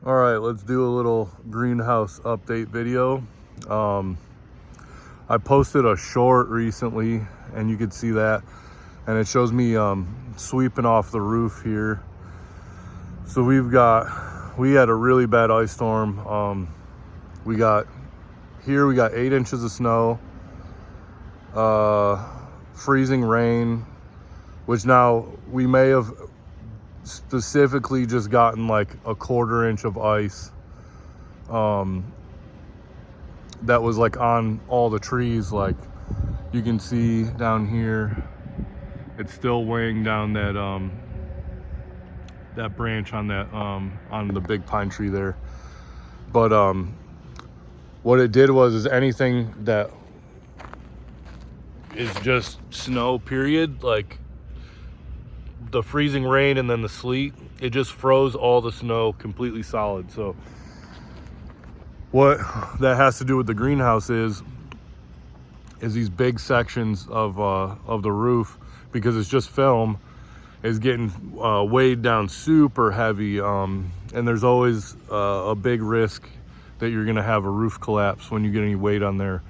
All right, let's do a little greenhouse update video. I posted a short recently and you could see that, and it shows me sweeping off the roof here. So we had a really bad ice storm. We got 8 inches of snow, freezing rain, which now we may have specifically just gotten like a 1/4 inch of ice that was like on all the trees. Like you can see down here, it's still weighing down that branch on that on the big pine tree there. But what it did is anything that is just snow period, like the freezing rain and then the sleet, it just froze all the snow completely solid. So what that has to do with the greenhouse is these big sections of the roof, because it's just film, is getting weighed down super heavy, and there's always a big risk that you're gonna have a roof collapse when you get any weight on there.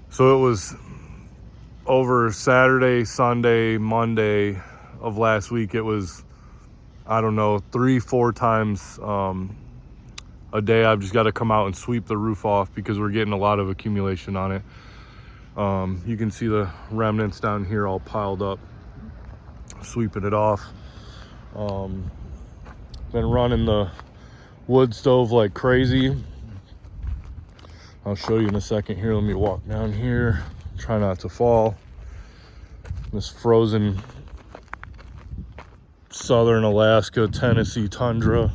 So it was over Saturday, Sunday, Monday of last week, it was, I don't know, 3-4 times a day I've just got to come out and sweep the roof off because we're getting a lot of accumulation on it. You can see the remnants down here all piled up, sweeping it off. Been running the wood stove like crazy. I'll show you in a second here. Let me walk down here, try not to fall. This frozen southern Alaska, Tennessee tundra.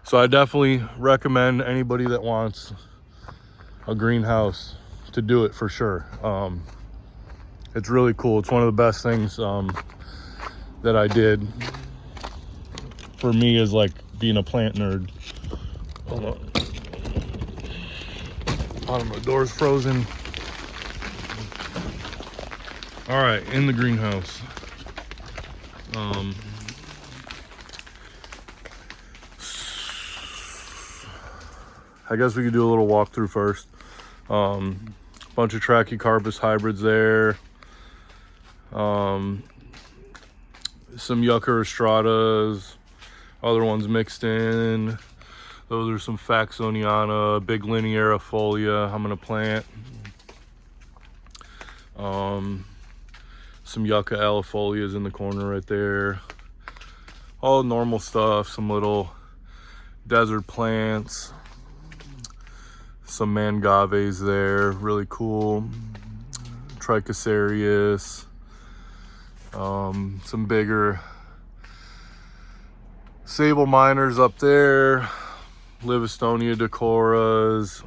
So I definitely recommend anybody that wants a greenhouse to do it for sure. It's really cool. It's one of the best things that I did for me, is like being a plant nerd. Hold on. Bottom of the door's frozen. All right, in the greenhouse. I guess we could do a little walkthrough first. Bunch of Trachycarpus hybrids there. Some Yucca rostratas, other ones mixed in. Those are some Faxoniana, big linearifolia I'm gonna plant. Some Yucca alifolias in the corner right there. All normal stuff, some little desert plants. Some mangaves there, really cool. Trichosarius. Some bigger sable miners up there. Livistonia decoras.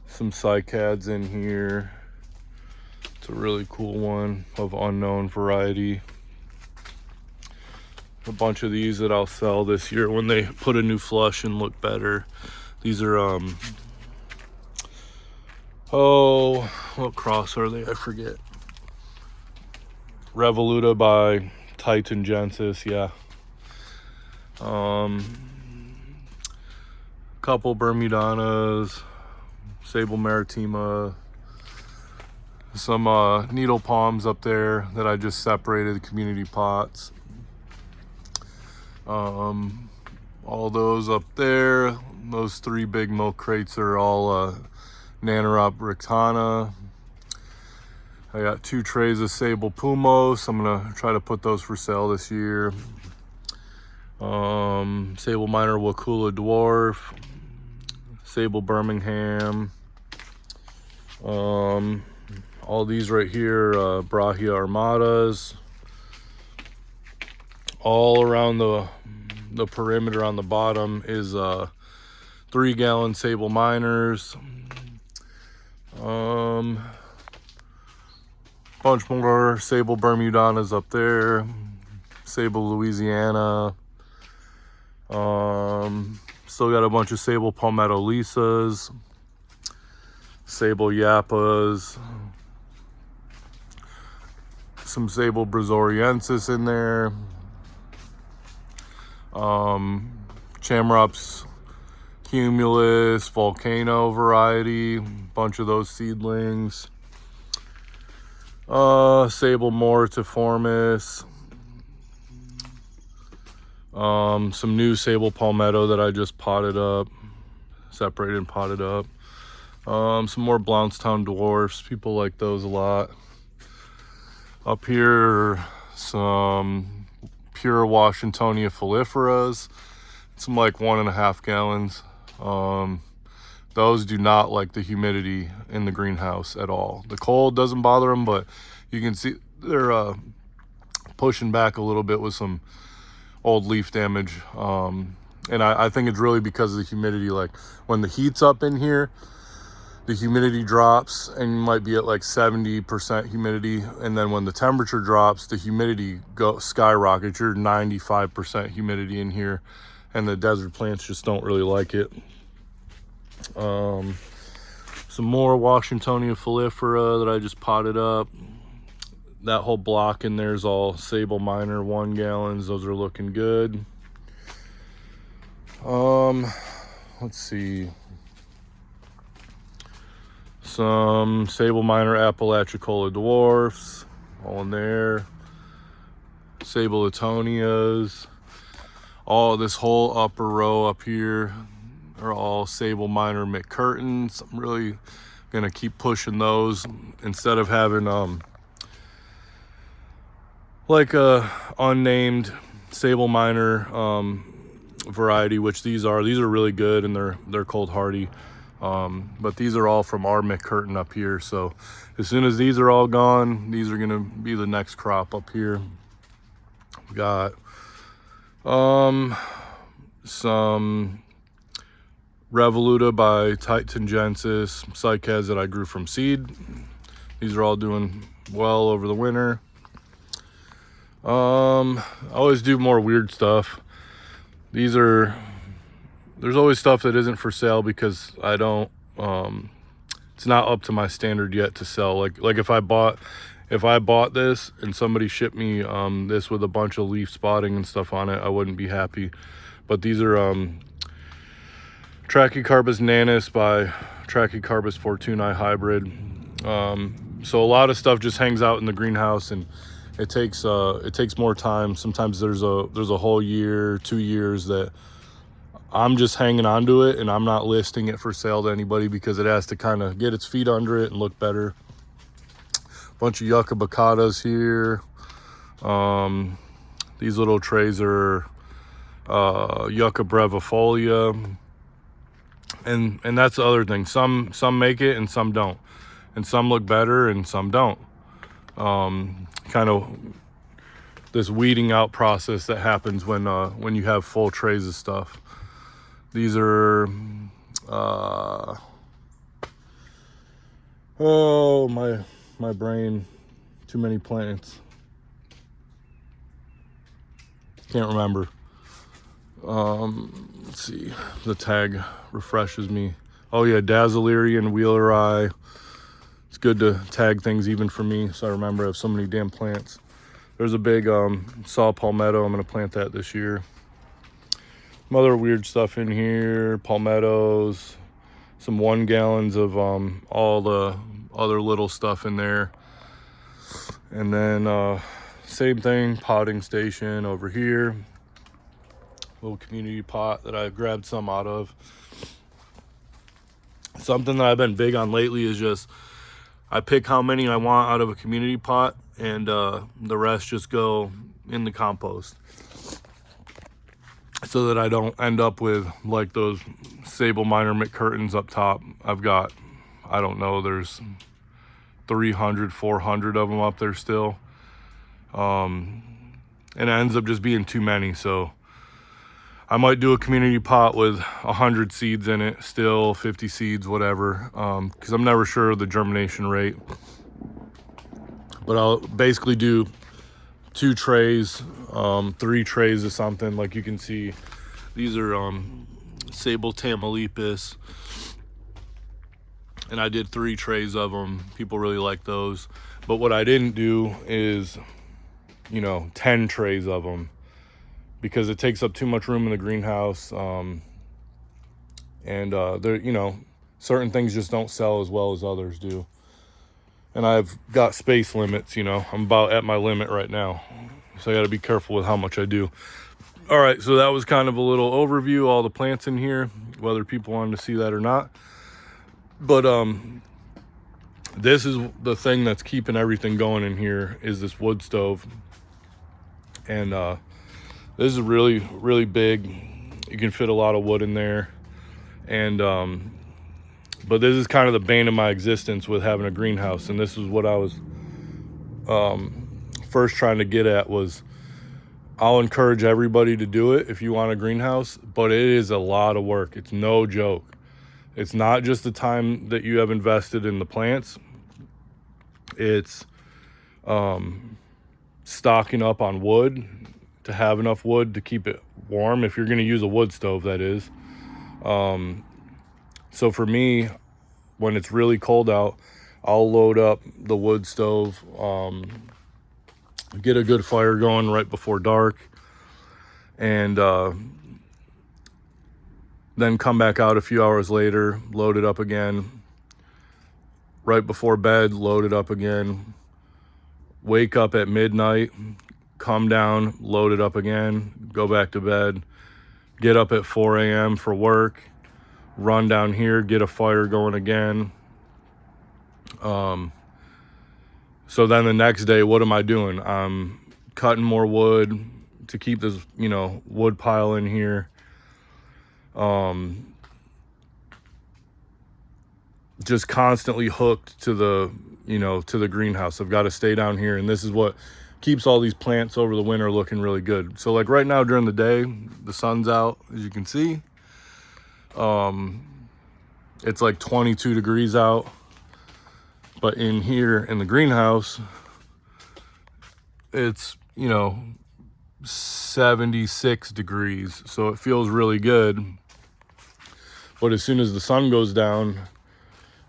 Some cycads in here. It's a really cool one of unknown variety. A bunch of these that I'll sell this year when they put a new flush and look better. These are what cross are they? I forget. Revoluta by Titan Gensis, yeah. Couple Bermudanas, Sable Maritima, some needle palms up there that I just separated, community pots. All those up there, those 3 big milk crates are all Nannerop Rictana. I got 2 trays of Sable Pumos. I'm gonna try to put those for sale this year. Sable Minor Wakula Dwarf, Sable Birmingham. All these right here, Brahia Armadas. All around the perimeter on the bottom is 3-gallon Sable Miners. Bunch more Sable Bermudanas up there. Sable Louisiana. Still got a bunch of Sable Palmetto Lisas. Sable Yappas. some Sable brazoriensis in there. Chamrops cumulus, volcano variety, bunch of those seedlings. Sable mortiformis. Some new Sable palmetto that I just potted up, separated and potted up. Some more Blountstown dwarfs. People like those a lot. Up here, some pure Washingtonia foliferas. Some like 1.5 gallons. Those do not like the humidity in the greenhouse at all. The cold doesn't bother them, but you can see they're pushing back a little bit with some old leaf damage. And I think it's really because of the humidity. Like when the heat's up in here, the humidity drops and you might be at like 70% humidity. And then when the temperature drops, the humidity skyrockets. You're 95% humidity in here, and the desert plants just don't really like it. Some more Washingtonia folifera that I just potted up. That whole block in there is all Sable Minor 1 gallons. Those are looking good. Let's see. Some Sable Minor Apalachicola dwarfs, all in there. Sable Etonias. All this whole upper row up here are all Sable Minor McCurtains. I'm really gonna keep pushing those instead of having like a unnamed Sable Minor variety, which these are really good, and they're cold hardy. But these are all from our McCurtain up here. So as soon as these are all gone, these are gonna be the next crop up here. We got some Revoluta by Titangensis cycads that I grew from seed. These are all doing well over the winter. I always do more weird stuff. There's always stuff that isn't for sale because I don't, it's not up to my standard yet to sell. Like if I bought this and somebody shipped me this with a bunch of leaf spotting and stuff on it, I wouldn't be happy. But these are Trachycarpus nanus by Trachycarpus fortunae hybrid. So a lot of stuff just hangs out in the greenhouse, and it takes more time. Sometimes there's a whole year, 2 years that I'm just hanging on to it, and I'm not listing it for sale to anybody because it has to kind of get its feet under it and look better. Bunch of Yucca baccatas here. These little trays are Yucca brevifolia, and that's the other thing. Some make it and some don't, and some look better and some don't. Kind of this weeding out process that happens when you have full trays of stuff. These are oh my brain, too many plants, can't remember. Let's see, the tag refreshes me. Oh yeah, Dazzleria and Wheelerii. It's good to tag things even for me, so I remember I have so many damn plants. There's a big saw palmetto. I'm gonna plant that this year. Some other weird stuff in here, palmettos, some 1 gallons of all the other little stuff in there. And then same thing, potting station over here. Little community pot that I grabbed some out of. Something that I've been big on lately is just, I pick how many I want out of a community pot, and the rest just go in the compost, so that I don't end up with like those Sable Minor McCurtains up top. I've got, I don't know, there's 300, 400 of them up there still. And it ends up just being too many. So I might do a community pot with 100 seeds in it, still 50 seeds, whatever, because I'm never sure of the germination rate. But I'll basically do 2 trays, 3 trays of something. Like you can see, these are Sable Tamaulipas. and I did 3 trays of them. People really like those. But what I didn't do is, 10 trays of them, because it takes up too much room in the greenhouse. And there, certain things just don't sell as well as others do. And I've got space limits, I'm about at my limit right now. So I got to be careful with how much I do. All right, so that was kind of a little overview, all the plants in here, whether people wanted to see that or not. But this is the thing that's keeping everything going in here, is this wood stove. And this is really, really big. You can fit a lot of wood in there. And but this is kind of the bane of my existence with having a greenhouse. And this is what I was first trying to get at, was I'll encourage everybody to do it if you want a greenhouse, but it is a lot of work. It's no joke. It's not just the time that you have invested in the plants. It's stocking up on wood to have enough wood to keep it warm, if you're going to use a wood stove, that is. So for me, when it's really cold out, I'll load up the wood stove, get a good fire going right before dark, and then come back out a few hours later, load it up again. Right before bed, load it up again. Wake up at midnight, come down, load it up again, go back to bed, get up at 4 a.m. for work, run down here, get a fire going again. So then the next day, what am I doing? I'm cutting more wood to keep this, wood pile in here. Just constantly hooked to the, to the greenhouse. I've got to stay down here, and this is what keeps all these plants over the winter looking really good. So like right now during the day, the sun's out, as you can see. It's like 22 degrees out. But in here in the greenhouse, it's, 76 degrees. So it feels really good. But as soon as the sun goes down,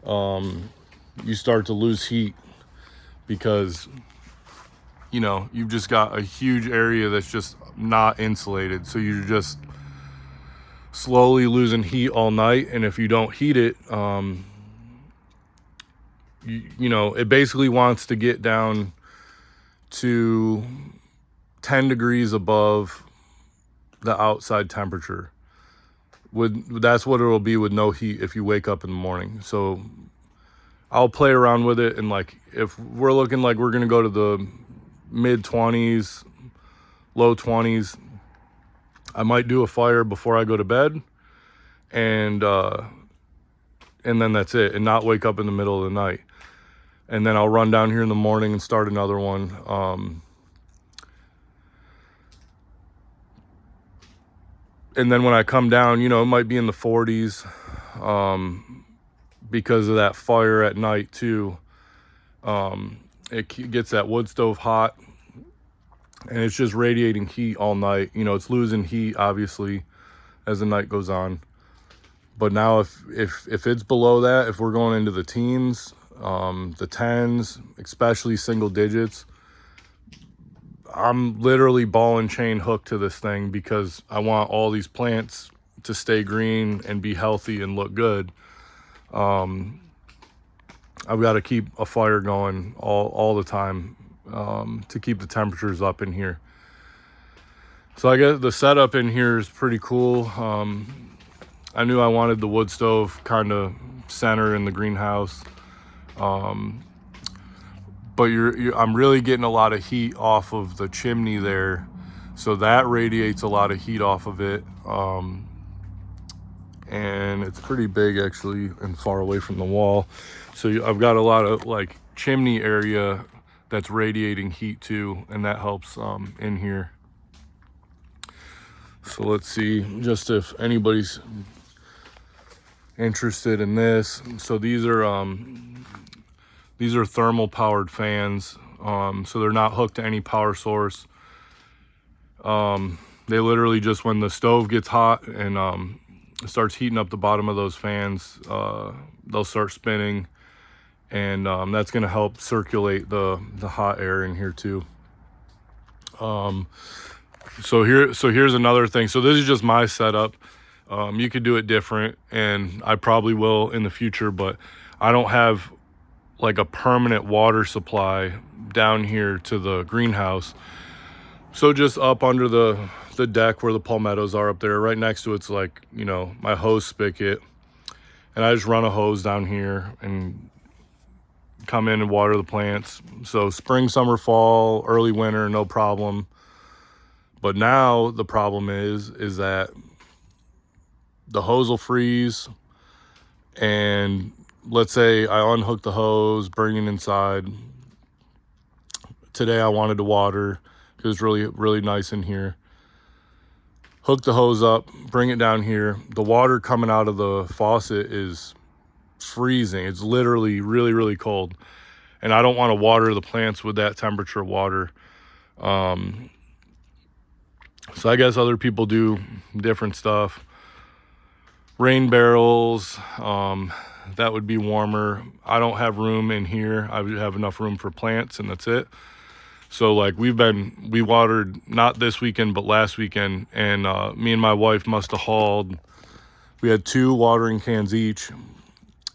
you start to lose heat, because, you've just got a huge area that's just not insulated. So you're just slowly losing heat all night. And if you don't heat it, it basically wants to get down to 10 degrees above the outside temperature. That's what it'll be with no heat if you wake up in the morning. So I'll play around with it, and like if we're looking like we're gonna go to the mid 20s, low 20s, I might do a fire before I go to bed, and then that's it, and not wake up in the middle of the night. And then I'll run down here in the morning and start another one. And then when I come down, it might be in the 40s, because of that fire at night too. It gets that wood stove hot, and it's just radiating heat all night. It's losing heat obviously as the night goes on. But now if it's below that, if we're going into the teens, the 10s, especially single digits, I'm literally ball and chain hooked to this thing, because I want all these plants to stay green and be healthy and look good. I've got to keep a fire going all the time, to keep the temperatures up in here. So I guess the setup in here is pretty cool. I knew I wanted the wood stove kind of center in the greenhouse. But I'm really getting a lot of heat off of the chimney there. So that radiates a lot of heat off of it. And it's pretty big actually, and far away from the wall. So I've got a lot of like chimney area that's radiating heat too, and that helps in here. So let's see, just if anybody's interested in this. So these are thermal powered fans. So they're not hooked to any power source. They literally just, when the stove gets hot and starts heating up the bottom of those fans, they'll start spinning, and that's going to help circulate the hot air in here too. So here's another thing. So this is just my setup. You could do it different, and I probably will in the future, but I don't have like a permanent water supply down here to the greenhouse. So just up under the deck where the palmettos are up there, right next to it's like, you know, my hose spigot, and I just run a hose down here and come in and water the plants. So spring, summer, fall, early winter, no problem. But now the problem is that the hose will freeze, and let's say I unhook the hose, bring it inside. Today I wanted to water because it's really, really nice in here. Hook the hose up, bring it down here. The water coming out of the faucet is freezing. It's literally really, really cold. And I don't want to water the plants with that temperature water. So I guess other people do different stuff. Rain barrels, that would be warmer. I don't have room in here. I would have enough room for plants, and that's it. So like we watered not this weekend, but last weekend, and me and my wife must have hauled, we had 2 watering cans each,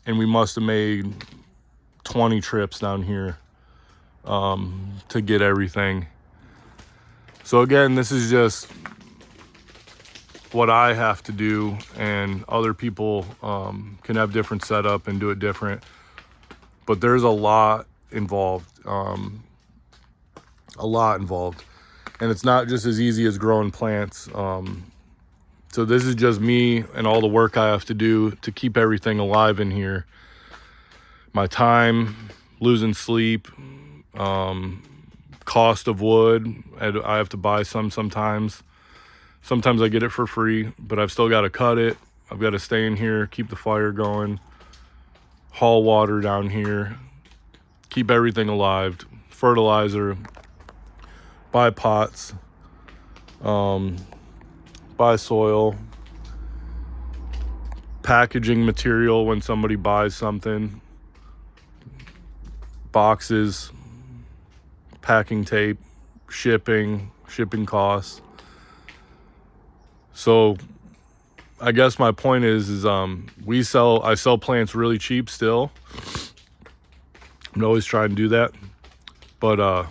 and we must have made 20 trips down here to get everything. So again, this is just what I have to do, and other people can have different setup and do it different, but there's a lot involved. And it's not just as easy as growing plants. So this is just me and all the work I have to do to keep everything alive in here. My time, losing sleep, cost of wood. I have to buy some sometimes. Sometimes I get it for free, but I've still got to cut it. I've got to stay in here, keep the fire going, haul water down here, keep everything alive, fertilizer, buy pots, buy soil, packaging material when somebody buys something, boxes, packing tape, shipping costs. So I guess my point is I sell plants really cheap still. I'm always trying to do that, but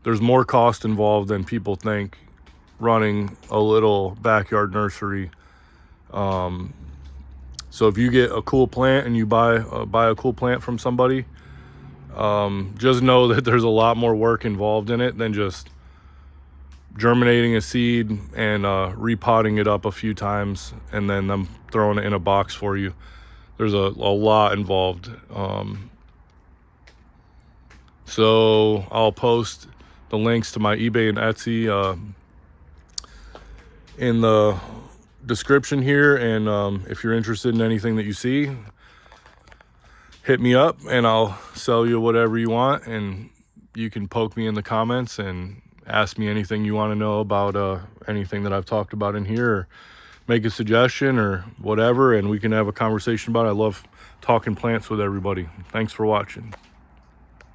there's more cost involved than people think running a little backyard nursery. So if you get a cool plant and you buy a cool plant from somebody, just know that there's a lot more work involved in it than just germinating a seed and repotting it up a few times and then them throwing it in a box for you. There's a lot involved. So I'll post the links to my eBay and Etsy in the description here, and if you're interested in anything that you see, hit me up and I'll sell you whatever you want. And you can poke me in the comments and ask me anything you want to know about anything that I've talked about in here, or make a suggestion or whatever, and we can have a conversation about it. I love talking plants with everybody. Thanks for watching.